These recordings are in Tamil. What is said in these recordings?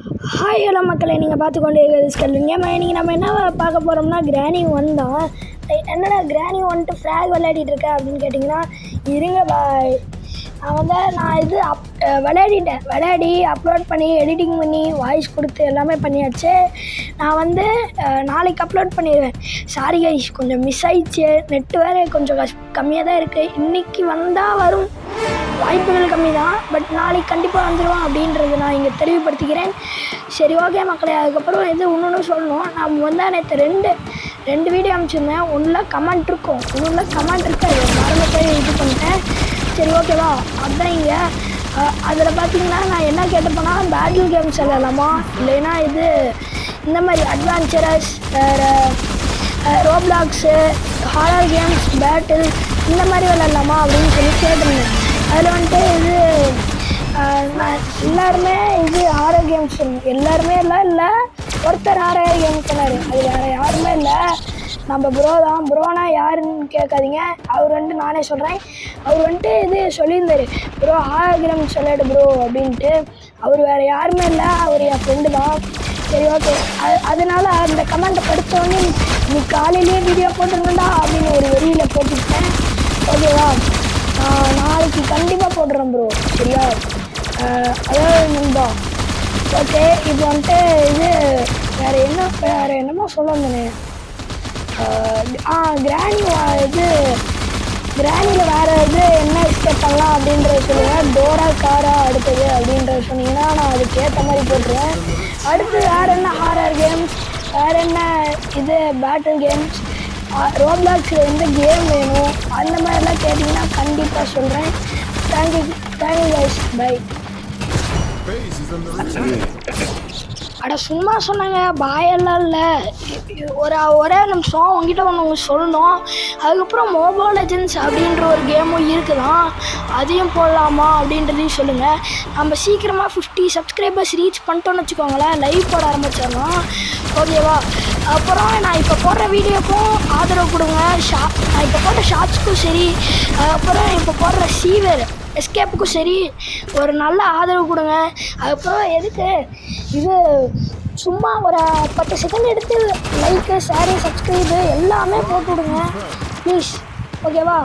ஹாய் ஹலோ மக்களை, நீங்கள் பார்த்து கொண்டு இருக்கிறது ஸ்கல்லுங்க. இன்றைக்கி நம்ம என்ன பார்க்க போகிறோம்னா கிராணி 1 தான். என்னடா கிராணி 1 ஃப்ராக் விளையாடிட்டு இருக்கேன் அப்படின்னு கேட்டிங்கன்னா, இருங்க பாய், நான் இது விளையாடி அப்லோட் பண்ணி எடிட்டிங் பண்ணி வாய்ஸ் கொடுத்து எல்லாமே பண்ணியாச்சு. நான் நாளைக்கு அப்லோட் பண்ணிடுவேன். சாரி கைஸ், கொஞ்சம் மிஸ் ஆயிடுச்சு. நெட்டு வேறு கொஞ்சம் கம்மியாக தான் இருக்குது. இன்றைக்கி வந்தால் வரும், வாய்ப்புகள் கம்மி தான். பட் நாளைக்கு கண்டிப்பாக வந்துடுவோம் அப்படின்றது நான் இங்கே தெளிவுபடுத்திக்கிறேன். சரி, ஓகே மக்களே. அதுக்கப்புறம் இன்னொன்று சொல்லணும். நான் நேற்று ரெண்டு வீடியோ அனுப்பிச்சிருந்தேன். ஒன்றில் கமெண்ட் இருக்கும், இன்னொன்றில் கமெண்ட் இருக்காது. மறந்துட்டு இது பண்ணிட்டேன். சரி, ஓகேவா? அதுதான் இங்கே அதில் பார்த்தீங்கன்னா நான் என்ன கேட்டப்போனா, பேட்டில் கேம்ஸ் விளையாடலாமா, இல்லைன்னா இந்த மாதிரி அட்வென்ச்சரஸ், ரோப்ளாக்ஸு, ஹாரர் கேம்ஸ், பேட்டில் இந்த மாதிரி விளையாடலாமா அப்படின்னு சொல்லி கேட்டிருந்தேன். அதில் எல்லாருமே ஹாரர் கேம்ஸ், எல்லாருமே இல்லை, ஒருத்தர் ஹாரர் கேம்ஸ் சொன்னார். அது வேறு யாருமே இல்லை, நம்ம ப்ரோ தான். ப்ரோனா யாருன்னு கேட்காதீங்க. அவர் நானே சொல்கிறேன். அவர் சொல்லியிருந்தார், ப்ரோ ஹாரர் கேம்ஸ் விளையாடு ப்ரோ அப்படின்ட்டு. அவர் வேறு யாருமே இல்லை, அவர் என் ஃப்ரெண்டு தான். சரி, ஓகே. அதனால அந்த கமெண்ட்டை படித்தோடனே நீ காலையிலேயே வீடியோ போட்டுருந்தா அப்படின்னு ஒரு வெளியில் போட்டுக்கிட்டேன். ஓகேவா? நாளைக்கு கண்டிப்பாக போட்டுறேன் ப்ரோ, சரியா? அதாவது நண்பா, ஓகே. இப்போ வேறு என்னமோ சொல்ல வந்தேனே. கிராணியில் வேறு என்ன எஸ்கேப் பண்ணலாம் அப்படின்றத சொல்லுங்கள். டோரா காரா அடுத்தது அப்படின்றத சொன்னீங்கன்னா நான் அதுக்கேற்ற மாதிரி போட்டுருவேன். அடுத்து வேறு என்ன ஹாரர் கேம்ஸ், வேறு என்ன பேட்டில் கேம்ஸ், ரோப்ளாக்ஸில் எந்த கேம் வேணும் அந்த மாதிரிலாம் கேட்டிங்கன்னா கண்டிப்பாக சொல்கிறேன். Thank you guys, bye. அட சும்மா சொன்னாங்க, பாயெல்லாம் இல்லை. ஒரே நிமிஷம் உங்ககிட்ட ஒன்று சொல்லணும். அதுக்கப்புறம் மொபைல் லெஜெண்ட்ஸ் அப்படின்ற ஒரு கேமும் இருக்குதான், அதையும் போடலாமா அப்படின்றதையும் சொல்லுங்கள். நம்ம சீக்கிரமாக 50 சப்ஸ்கிரைபர்ஸ் ரீச் பண்ணிட்டோன்னு வச்சுக்கோங்களேன், லைவ் போட ஆரம்பிச்சிடலாம். ஓகேவா? அப்புறம் நான் இப்போ போடுற வீடியோக்கும் ஆதரவு கொடுங்க. நான் இப்போ போடுற ஷார்ட்ஸ்க்கும் சரி, அதுக்கப்புறம் இப்போ போடுற சீவர் எஸ்கேப்புக்கும் சரி ஒரு நல்ல ஆதரவு கொடுங்க. அதுக்கப்புறம் எதுக்கு சும்மா ஒரு 10 செகண்ட் எடுத்து லைக்கு, ஷேரு, சப்ஸ்கிரைபு எல்லாமே போட்டு விடுங்க ப்ளீஸ். ஓகேவா?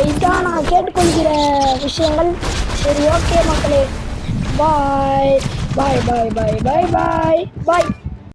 இதுதான் நான் கேட்டுக்கொள்கிற விஷயங்கள். சரி, ஓகே மக்களே, பாய் பாய் பாய் பாய் பாய் பாய் பாய்.